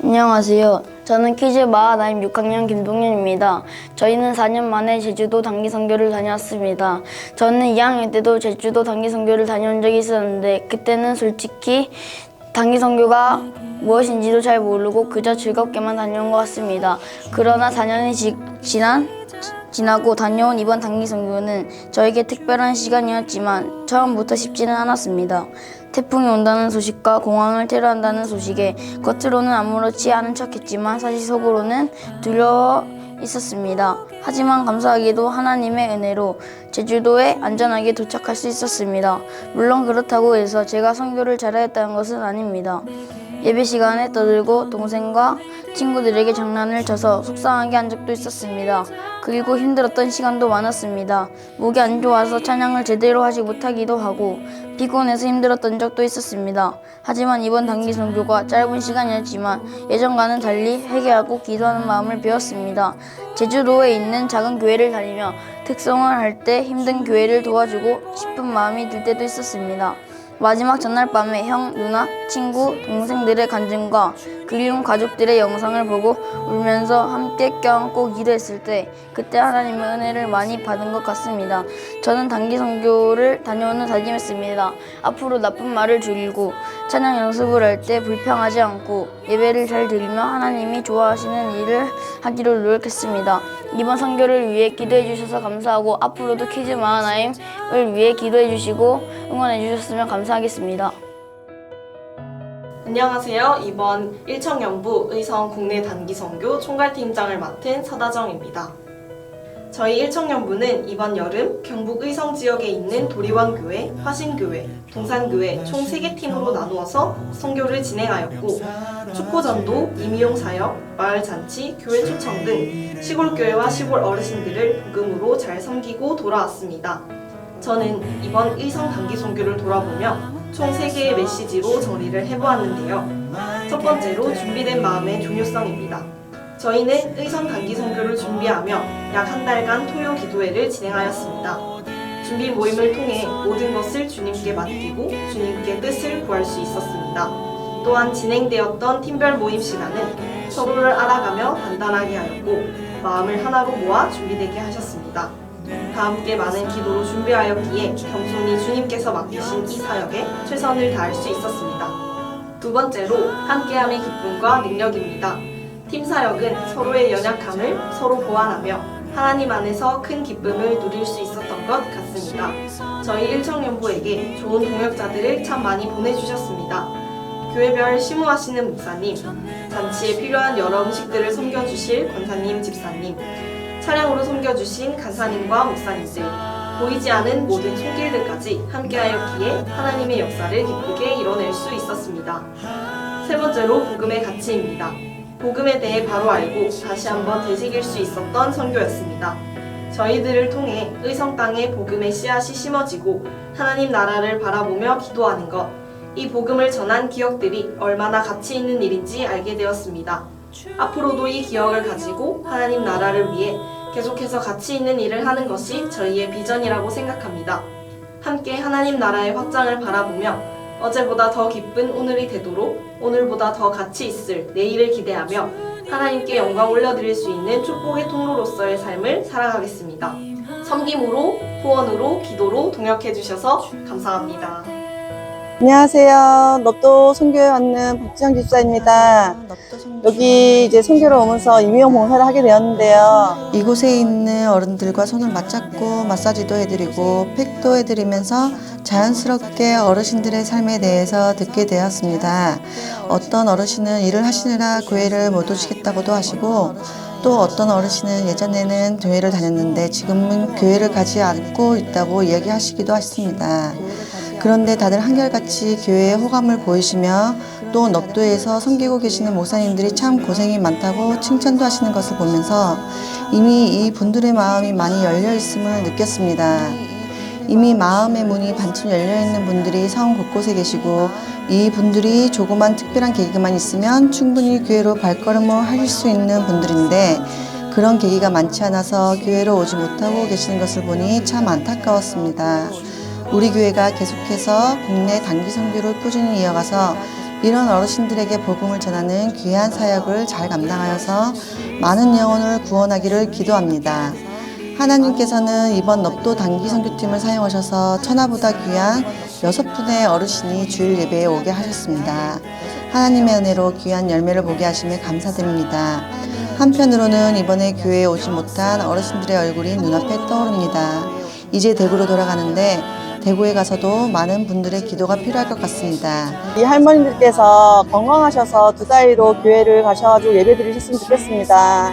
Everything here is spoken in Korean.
안녕하세요. 저는 퀴즈 마하나임 6학년 김동현입니다. 저희는 4년 만에 제주도 단기 선교를 다녀왔습니다. 저는 2학년 때도 제주도 단기 선교를 다녀온 적이 있었는데 그때는 솔직히 단기 선교가 무엇인지도 잘 모르고 그저 즐겁게만 다녀온 것 같습니다. 그러나 4년이 지나고 다녀온 이번 단기 선교는 저에게 특별한 시간이었지만 처음부터 쉽지는 않았습니다. 태풍이 온다는 소식과 공항을 테러한다는 소식에 겉으로는 아무렇지 않은 척했지만 사실 속으로는 두려워 있었습니다. 하지만 감사하게도 하나님의 은혜로 제주도에 안전하게 도착할 수 있었습니다. 물론 그렇다고 해서 제가 선교를 잘하였다는 것은 아닙니다. 예배 시간에 떠들고 동생과 친구들에게 장난을 쳐서 속상하게 한 적도 있었습니다. 그리고 힘들었던 시간도 많았습니다. 목이 안 좋아서 찬양을 제대로 하지 못하기도 하고 피곤해서 힘들었던 적도 있었습니다. 하지만 이번 단기 선교가 짧은 시간이었지만 예전과는 달리 회개하고 기도하는 마음을 배웠습니다. 제주도에 있는 작은 교회를 다니며 특성을 할 때 힘든 교회를 도와주고 싶은 마음이 들 때도 있었습니다. 마지막 전날 밤에 형, 누나, 친구, 동생들의 간증과 그리운 가족들의 영상을 보고 울면서 함께 껴안고 기도했을 때 그때 하나님의 은혜를 많이 받은 것 같습니다. 저는 단기 선교를 다녀오는 다짐했습니다. 앞으로 나쁜 말을 줄이고 찬양 연습을 할 때 불평하지 않고 예배를 잘 드리며 하나님이 좋아하시는 일을 하기로 노력했습니다. 이번 선교를 위해 기도해 주셔서 감사하고 앞으로도 퀴즈 마하나임을 위해 기도해 주시고 응원해 주셨으면 감사하겠습니다. 안녕하세요. 이번 일청연부 의성 국내 단기 선교 총괄팀장을 맡은 서다정입니다. 저희 일청연부는 이번 여름 경북 의성 지역에 있는 도리원교회, 화신교회, 동산교회 총 3개 팀으로 나누어서 선교를 진행하였고 축포전도, 임의용 사역, 마을잔치, 교회 초청 등 시골교회와 시골 어르신들을 복음으로 잘 섬기고 돌아왔습니다. 저는 이번 의성 단기 선교를 돌아보며 총 3개의 메시지로 정리를 해보았는데요. 첫 번째로 준비된 마음의 중요성입니다. 저희는 의성 단기 선교를 준비하며 약 한 달간 토요 기도회를 진행하였습니다. 준비 모임을 통해 모든 것을 주님께 맡기고 주님께 뜻을 구할 수 있었습니다. 또한 진행되었던 팀별 모임 시간은 서로를 알아가며 단단하게 하였고 마음을 하나로 모아 준비되게 하셨습니다. 다 함께 많은 기도로 준비하였기에 겸손히 주님께서 맡기신 이 사역에 최선을 다할 수 있었습니다. 두 번째로 함께함의 기쁨과 능력입니다. 팀 사역은 서로의 연약함을 서로 보완하며 하나님 안에서 큰 기쁨을 누릴 수 있었던 것 같습니다. 저희 일청연부에게 좋은 동역자들을 참 많이 보내주셨습니다. 교회별 심우하시는 목사님, 잔치에 필요한 여러 음식들을 섬겨주실 권사님, 집사님, 차량으로 섬겨주신 간사님과 목사님들, 보이지 않은 모든 손길들까지 함께하였기에 하나님의 역사를 기쁘게 이뤄낼 수 있었습니다. 세 번째로 복음의 가치입니다. 복음에 대해 바로 알고 다시 한번 되새길 수 있었던 선교였습니다. 저희들을 통해 의성 땅에 복음의 씨앗이 심어지고 하나님 나라를 바라보며 기도하는 것, 이 복음을 전한 기억들이 얼마나 가치 있는 일인지 알게 되었습니다. 앞으로도 이 기억을 가지고 하나님 나라를 위해 계속해서 가치 있는 일을 하는 것이 저희의 비전이라고 생각합니다. 함께 하나님 나라의 확장을 바라보며 어제보다 더 기쁜 오늘이 되도록 오늘보다 더 가치 있을 내일을 기대하며 하나님께 영광 올려드릴 수 있는 축복의 통로로서의 삶을 살아가겠습니다. 섬김으로, 후원으로, 기도로 동역해 주셔서 감사합니다. 안녕하세요. 넙도 선교에 왔는 박지영 집사입니다. 여기 이제 선교로 오면서 임의용 봉사를 하게 되었는데요. 이곳에 있는 어른들과 손을 맞잡고 마사지도 해드리고 팩도 해드리면서 자연스럽게 어르신들의 삶에 대해서 듣게 되었습니다. 어떤 어르신은 일을 하시느라 교회를 못 오시겠다고도 하시고 또 어떤 어르신은 예전에는 교회를 다녔는데 지금은 교회를 가지 않고 있다고 이야기하시기도 하십니다. 그런데 다들 한결같이 교회에 호감을 보이시며 또 넙도에서 섬기고 계시는 목사님들이 참 고생이 많다고 칭찬도 하시는 것을 보면서 이미 이 분들의 마음이 많이 열려 있음을 느꼈습니다. 이미 마음의 문이 반쯤 열려 있는 분들이 성 곳곳에 계시고 이 분들이 조그만 특별한 계기만 있으면 충분히 교회로 발걸음을 하실 수 있는 분들인데 그런 계기가 많지 않아서 교회로 오지 못하고 계시는 것을 보니 참 안타까웠습니다. 우리 교회가 계속해서 국내 단기 선교를 꾸준히 이어가서 이런 어르신들에게 복음을 전하는 귀한 사역을 잘 감당하여서 많은 영혼을 구원하기를 기도합니다. 하나님께서는 이번 넙도 단기 선교팀을 사용하셔서 천하보다 귀한 6분의 어르신이 주일 예배에 오게 하셨습니다. 하나님의 은혜로 귀한 열매를 보게 하심에 감사드립니다. 한편으로는 이번에 교회에 오지 못한 어르신들의 얼굴이 눈앞에 떠오릅니다. 이제 대구로 돌아가는데 대구에 가서도 많은 분들의 기도가 필요할 것 같습니다. 이 할머니들께서 건강하셔서 2달로 교회를 가셔가지고 예배 드리셨으면 좋겠습니다.